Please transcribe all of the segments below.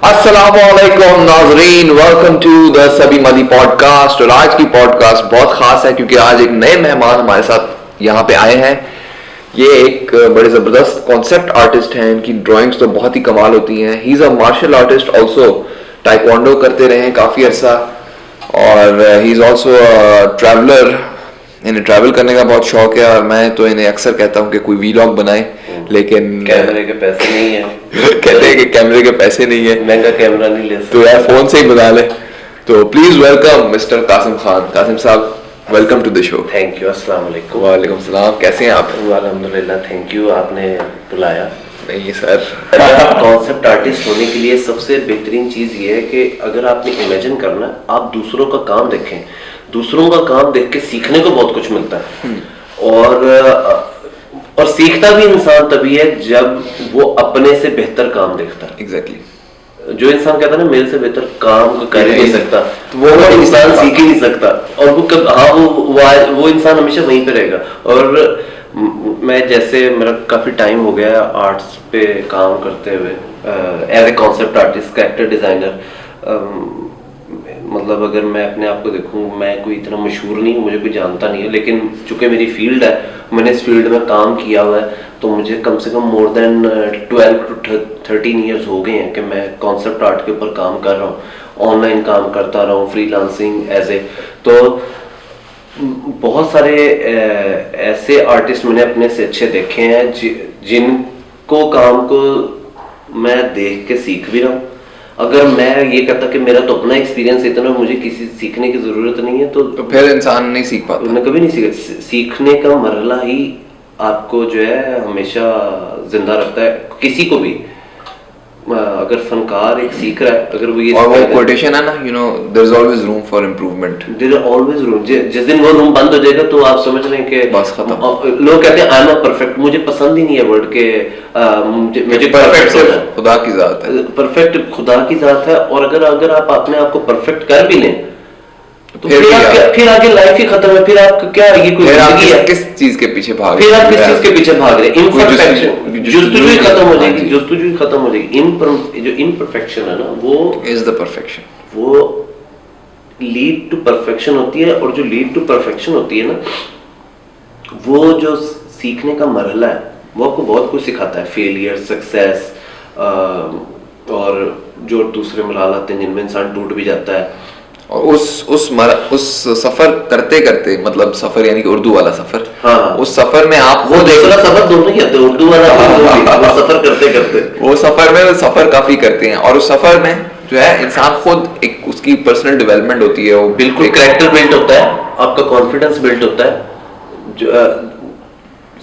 अस्सलामुअलैकुम नाज़रीन, welcome to the सभी मदी पॉडकास्ट। और आज की पॉडकास्ट बहुत खास है क्योंकि आज एक नए मेहमान हमारे साथ यहाँ पे आए हैं। ये एक बड़े ज़बरदस्त कॉन्सेप्ट आर्टिस्ट हैं, इनकी ड्राइंग्स तो बहुत ही कमाल होती हैं। He is a martial artist also, taekwondo करते रहे हैं काफ़ी अर्सा, और ही इज़ ऑल्सो ट्रैवलर। इन्हें ट्रैवल करने का बहुत शौक है और मैं तो इन्हें अक्सर कहता हूँ कि कोई वीलॉग बनाए, लेकिन कैमरे के पैसे नहीं है। कहते हैं कि कैमरे के पैसे नहीं है, महंगा कैमरा नहीं ले सकते, तो यार फोन से ही बना ले। तो please welcome mister Kasim Khan. Kasim साहब, welcome to the show. Thank you. अस्सलाम वालेकुम। वालेकुम सलाम, कैसे हैं आप? अल्हम्दुलिल्लाह, थैंक यू, आपने बुलाया। नहीं सर, कॉन्सेप्ट आर्टिस्ट होने के लिए सबसे बेहतरीन चीज़ ये है कि अगर आपने इमेजिन करना, आप दूसरों का काम देखें। दूसरों का काम देख के सीखने को बहुत कुछ मिलता है, और सीखता भी इंसान तभी है जब वो अपने से बेहतर काम देखता है। एग्जैक्टली। जो इंसान कहता है ना मेरे से बेहतर काम कर ही नहीं सकता, तो वो इंसान सीख ही नहीं सकता, और वो कब वो इंसान हमेशा वहीं पे रहेगा। और मैं जैसे मेरा काफी टाइम हो गया आर्ट्स पे काम करते हुए, as a concept artist, character designer. मतलब अगर मैं अपने आप को देखूं, मैं कोई इतना मशहूर नहीं हूँ, मुझे कोई जानता नहीं है, लेकिन चूंकि मेरी फील्ड है, मैंने इस फील्ड में काम किया हुआ है, तो मुझे कम से कम मोर देन 12 to 13 ईयर्स हो गए हैं कि मैं कॉन्सेप्ट आर्ट के ऊपर काम कर रहा हूँ। ऑनलाइन काम करता रहा हूँ, फ्रीलांसिंग एज ए। तो बहुत सारे ऐसे आर्टिस्ट मैंने अपने से अच्छे देखे हैं जिनको काम को मैं देख के सीख भी रहा हूँ। अगर मैं ये कहता कि मेरा तो अपना एक्सपीरियंस इतना, मुझे किसी सीखने की जरूरत नहीं है, तो फिर इंसान नहीं सीख पाता। मैं कभी नहीं सीखा। सीखने का मरहला ही आपको जो है हमेशा जिंदा रखता है, किसी को भी। अगर फनकार एक सीख रहा है, अगर वो ये, और वो कोटेशन है ना, you know, there is always room for improvement. There is always room. जिस दिन वो रूम बंद हो जाएगा तो आप समझ रहे हैं कि बस खत्म। लोग कहते हैं आई एम अ परफेक्ट, मुझे पसंद ही नहीं है वर्ड के। मुझे परफेक्ट सिर्फ खुदा की जात है। परफेक्ट खुदा की जात है, और अगर आप अपने आप को परफेक्ट कर भी लें तो फिर आगे लाइफ ही खत्म है। फिर आपका क्या, ये कोई जिंदगी है? किस चीज के पीछे भाग फिर आप किस चीज के पीछे भाग रहे हैं? इम्परफेक्शन, जुस्तजू ही खत्म हो जाएगी, जुस्तजू ही खत्म हो जाएगी। जो इम्परफेक्शन है ना, वो इज द परफेक्शन, वो लीड टू परफेक्शन होती है। और जो लीड टू परफेक्शन होती है ना, वो जो सीखने का मरहला है, वो आपको बहुत कुछ सिखाता है। फेलियर, सक्सेस, और जो दूसरे मरहले आते हैं जिनमें इंसान टूट भी जाता है। और उस सफर करते करते, मतलब सफर यानी कि उर्दू वाला सफर, हाँ, उस सफर में आप वो दूसरा सफर दोनों ही आते हैं, उर्दू वाला वो सफर करते करते, वो सफर में सफर काफी करते हैं। और उस सफर में जो है इंसान खुद एक उसकी पर्सनल डेवलपमेंट होती है, वो बिल्कुल कैरेक्टर बिल्ड होता है, आपका कॉन्फिडेंस बिल्ड होता है। जो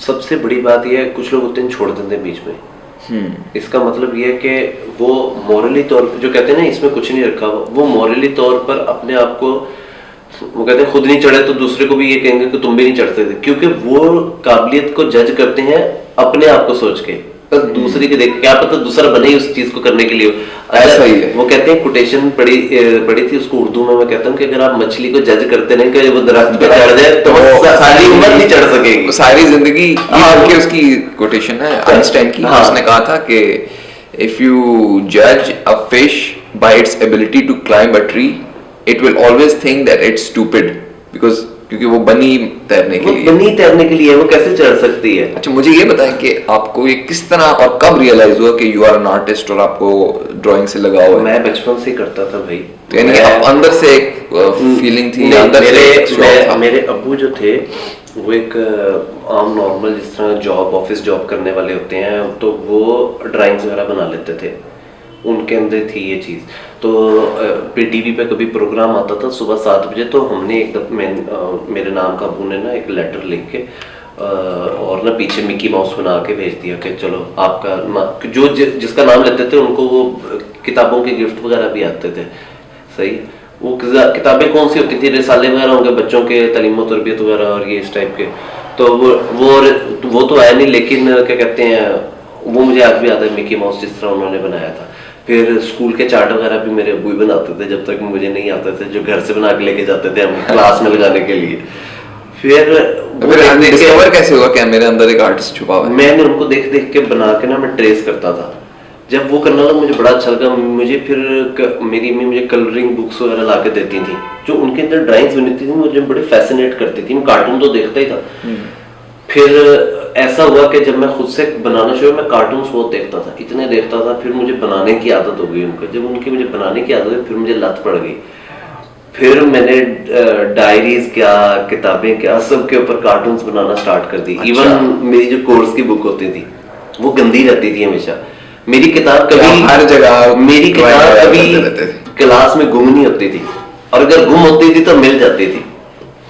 सबसे बड़ी बात यह है, कुछ लोग होते हैं छोड़ देते हैं बीच में। इसका मतलब ये है कि वो मॉरली तौर पर, जो कहते हैं ना इसमें कुछ नहीं रखा, वो मॉरली तौर पर अपने आप को, वो कहते हैं खुद नहीं चढ़े तो दूसरे को भी ये कहेंगे कि तुम भी नहीं चढ़ सकते, क्योंकि वो काबिलियत को जज करते हैं अपने आप को सोच के, पर दूसरे के देख, क्या पता दूसरा बने ही उस चीज को करने के लिए। ऐसा ही है। वो कहते हैं, कोटेशन पड़ी थी उसको उर्दू में, मैं कहता हूँ कि अगर आप मछली को जज करते नहीं कि वो दरख्त पे चढ़ जाए तो सारी उम्र नहीं चढ़ सकेगी, सारी जिंदगी। की उसकी कोटेशन है आइंस्टाइन की, उसने कहा था कि इफ यू जज a fish by its ability to climb a tree, it will always think that it's stupid, because क्योंकि वो बनी तैरने के लिए। बनी तैरने के लिए, वो कैसे चढ़ सकती है? अच्छा, मुझे ये बताएं कि आपको ये किस तरह और कब रियलाइज हुआ कि यू आर एन आर्टिस्ट और आपको ड्राइंग से लगाव है? मैं बचपन से करता था भाई, तो यानी कि अंदर से एक फीलिंग थी, अंदर से मेरे अब्बू जो थे वो एक आम नॉर्मल जिस तरह ऑफिस जॉब करने वाले होते हैं, तो वो ड्राइंग्स वगैरह बना लेते थे, उनके अंदर थी ये चीज़। तो टीवी पे कभी प्रोग्राम आता था सुबह 7 बजे, तो हमने मेरे नाम का अबू ने ना एक लेटर लिख के और ना पीछे मिकी माउस बना के भेज दिया कि चलो आपका जो जिसका नाम लेते थे उनको वो किताबों के गिफ्ट वगैरह भी आते थे। सही, वो किताबें कौन सी होती थी, रिसाले वगैरह होंगे बच्चों के, तालीम तरबियत वगैरह और ये इस टाइप के। तो वो तो है नहीं, लेकिन क्या कहते हैं, वो मुझे आज भी याद है मिकी माउस जिस तरह उन्होंने बनाया था। फिर स्कूल के चार्ट वगैरह भी मेरे अब्बू ही बनाते थे, जब तक मुझे नहीं आते थे, जो घर से बना के लेके जाते थे हम क्लास में लगाने के लिए। फिर डिस्कवर कैसे हुआ क्या मेरे अंदर एक आर्टिस्ट छुपा हुआ है? मैंने उनको देख देख के बना के ना मैं ट्रेस करता था, जब वो करने लगा मुझे बड़ा अच्छा लगा। मुझे फिर मेरी अम्मी मुझे कलरिंग बुक्स वगैरह ला के देती थी, जो उनके अंदर ड्राइंग्स बनती थी मुझे बड़े फैसिनेट करती थी। मैं कार्टून तो देखता ही था। फिर ऐसा हुआ कि जब मैं खुद से बनाना शुरू, मैं कार्टून्स बहुत देखता था, इतने देखता था, फिर मुझे बनाने की आदत हो गई उनका। जब उनकी मुझे बनाने की आदत है फिर मुझे लत पड़ गई। फिर मैंने डायरीज क्या, किताबें क्या, सबके ऊपर कार्टून्स बनाना स्टार्ट कर दी। इवन मेरी जो कोर्स की बुक होती थी वो गंदी रहती थी हमेशा। मेरी किताब कभी हर जगह, मेरी किताब कभी क्लास में गुम नहीं होती थी, और अगर गुम होती थी तो मिल जाती थी,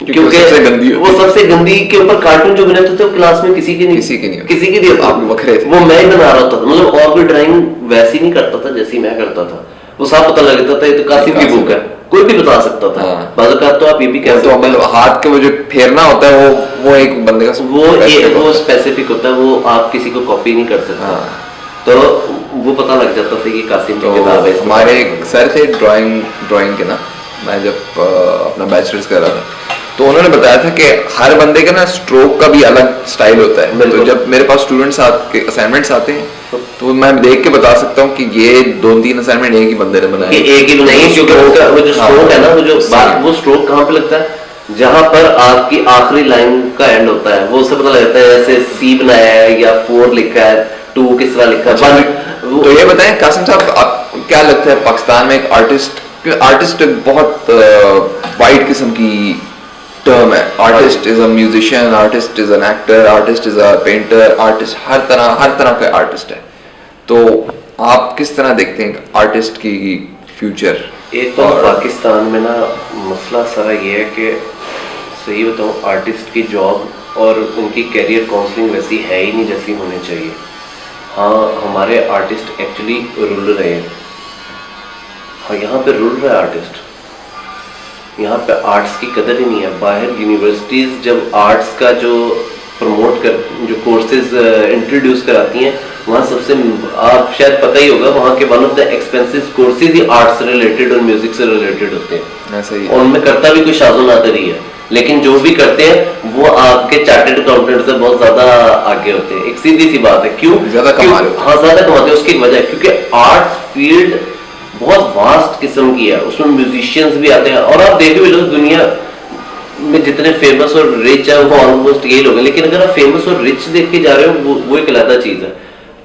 क्योंकि वो सबसे गंदी के ऊपर कार्टून जो बनाते थे वो क्लास में किसी की नहीं होता। वो मैं ही बना रहा था, मतलब और कोई ड्राइंग वैसी नहीं करता था जैसी मैं करता था। वो साफ पता लगता था ये तो कासिम की बुक है, कोई भी बता सकता था। बाज़ तो आप ये भी कहते हो, मतलब हाथ के वो जो फेरना होता है वो एक बंदे का वो स्पेसिफिक होता है, वो आप किसी को कॉपी नहीं कर सकते। तो वो पता लग जाता था कि कासिम की किताब है। हमारे एक सर थे ड्राइंग के ना, मैं जब अपना बैचलर्स कर रहा था तो उन्होंने बताया था कि हर बंदे का ना स्ट्रोक का भी अलग स्टाइल होता है। तो जब मेरे पास स्टूडेंट्स असाइनमेंट्स आते हैं तो मैं देख के बता सकता हूँ कि ये 2-3 असाइनमेंट एक ही बंदे ने बनाए, एक ही नहीं, क्योंकि वो जो स्ट्रोक है ना, वो स्ट्रोक कहाँ पे लगता है, जहां पर आपकी आखिरी लाइन का एंड होता है, वो उससे पता लगता है जैसे सी बनाया है या 4 लिखा है, 2 किस तरह लिखा है। तो ये बताएं कासिम साहब, आपको क्या लगता है पाकिस्तान में एक आर्टिस्ट बहुत वाइड किस्म की टर्म है। Artist is a musician, artist is an actor, artist is a painter, artist हर तरह का आर्टिस्ट है। तो आप किस तरह देखते हैं आर्टिस्ट की फ्यूचर? एक तो पाकिस्तान में ना मसला सारा ये है कि सही बताऊं, आर्टिस्ट की जॉब और उनकी कैरियर काउंसलिंग वैसी है ही नहीं जैसी होनी चाहिए। हाँ, हमारे आर्टिस्ट एक्चुअली रुल रहे हैं। हाँ, यहाँ पे रुल रहा है आर्टिस्ट, यहाँ पे आर्ट्स की कदर ही नहीं है। बाहर यूनिवर्सिटीज़ जब आर्ट्स का जो कोर्सेज इंट्रोड्यूस कराती हैं, वहाँ सबसे, आप शायद पता ही होगा, वहाँ के one of the expensive courses he arts से रिलेटेड और म्यूजिक से रिलेटेड होते हैं। ऐसा ही है। और उनमें करता भी कोई शाज़ो नादर ही है, लेकिन जो भी करते हैं वो आपके चार्टर्ड अकाउंटेंट से बहुत ज्यादा आगे होते हैं। एक सीधी सी बात है, क्यों ज्यादा कमाते हैं। हाँ, ज्यादा कमाते हैं। उसकी एक वजह है क्योंकि आर्ट फील्ड बहुत वास्ट किस्म की है, उसमें म्यूजिशियंस भी आते हैं। और आप देखे हुए दुनिया में जितने फेमस और रिच है वो ऑलमोस्ट यही लोग हैं। लेकिन अगर आप फेमस और रिच देख के जा रहे हो, वो एक अलग चीज है।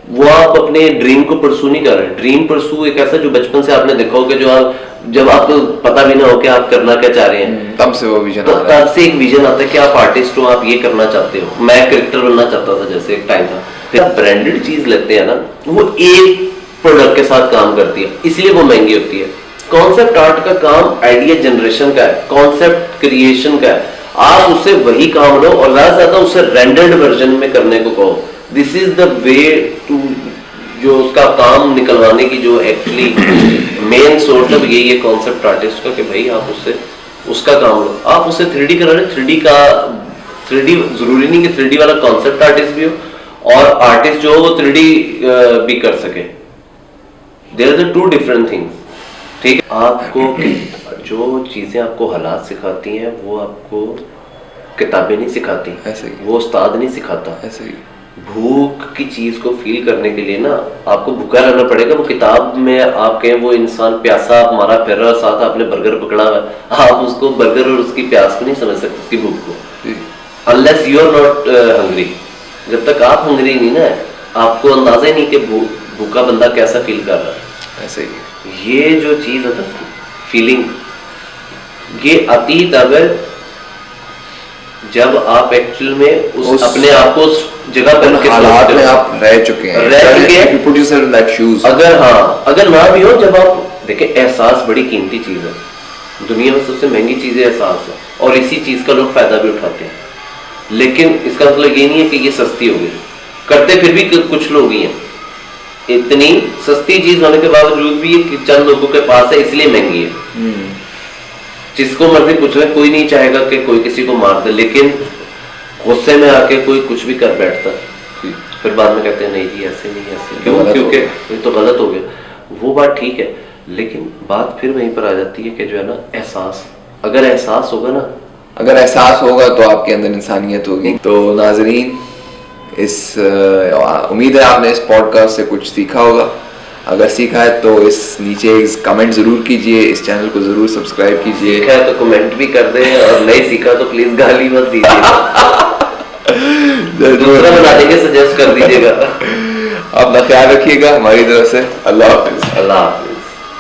वो आप अपने ड्रीम को परसू नहीं कर रहे। ड्रीम परसू एक ऐसा जो बचपन से आपने देखा होगा, जो आप जब आपको पता भी ना हो कि आप करना क्या चाह रहे हैं, तब से वो विजन तब से एक विजन आता है कि आप आर्टिस्ट हो, आप ये करना चाहते हो। मैं क्रिकेटर बनना चाहता था, जैसे एक टाइम था। फिर आप ब्रांडेड चीज लेते हैं ना, वो एक प्रोडक्ट के साथ काम करती है, इसलिए वो महंगी होती है। कॉन्सेप्ट आर्ट का काम आइडिया जनरेशन का है, कॉन्सेप्ट क्रिएशन का है। आप उससे वही काम लो और ज्यादा उसे रेंडर्ड वर्जन में करने को कहो। This is the way to, जो उसका काम निकलवाने की जो एक्चुअली मेन सोर्स है, यही है कॉन्सेप्ट आर्टिस्ट का, कि भाई आप उससे उसका काम लो। आप उससे 3D करा रहे, 3D जरूरी नहीं कि 3D वाला कॉन्सेप्ट आर्टिस्ट भी हो और आर्टिस्ट जो हो वो 3D भी कर सके। There are the 2 different things. ठीक है, आपको जो चीजें आपको हालात सिखाती हैं वो आपको किताबें नहीं सिखाती, ऐसे ही वो उस्ताद नहीं सिखाता। ऐसे ही भूख की चीज को फील करने के लिए ना आपको भूखा रहना पड़ेगा। वो किताब में आप कहें वो इंसान प्यासा मारा फिर रहा, साथ आपने बर्गर पकड़ा हुआ, आप उसको बर्गर और उसकी प्यास को नहीं समझ सकते, उसकी भूख को, unless you are not hungry. जब तक आप हंग्री नहीं ना, आपको अंदाजा ही नहीं कि भूखा बंदा कैसा फील कर रहा है। ऐसे ही ये जो चीज है ना, फीलिंग, ये आती ही तब है जब आप एक्चुअल में उस अपने आप को जगह पर हालात में आप रह चुके हैं, अगर ना भी हो, जब आप देखें, एहसास बड़ी कीमती चीज है। दुनिया में सबसे महंगी चीज है एहसास है, और इसी चीज का लोग फायदा भी उठाते हैं। लेकिन इसका मतलब ये नहीं है कि ये सस्ती हो गई, करते फिर भी कुछ लोग ही हैं। इतनी सस्ती चीज होने के बावजूद भी ये चंद लोगों के पास है, इसलिए महंगी है। जिसको मर्जी पूछ ले, कोई नहीं चाहेगा कि कोई किसी को मार दे, लेकिन गुस्से में आके कोई कुछ भी कर बैठता है, फिर बाद में कहते हैं नहीं जी ऐसे नहीं, ऐसे क्यों, क्योंकि ये तो गलत हो गया। वो बात ठीक है, लेकिन बात फिर वहीं पर आ जाती है कि जो है ना, एहसास, अगर एहसास होगा ना, अगर एहसास होगा तो आपके अंदर इंसानियत होगी। तो नाजरीन, उम्मीद है आपने इस पॉडकास्ट से कुछ सीखा होगा। अगर सीखा है तो इस नीचे कमेंट जरूर कीजिए, इस चैनल को जरूर सब्सक्राइब कीजिए। सीखा है तो कमेंट भी कर दें, और नहीं सीखा तो प्लीज गाली मत दीजिएगा। दूसरा बना देंगे, सजेस्ट कर दीजिएगा। अपना ख्याल रखिएगा, हमारी तरफ से अल्लाह हाफिज। अल्लाह हाफिज।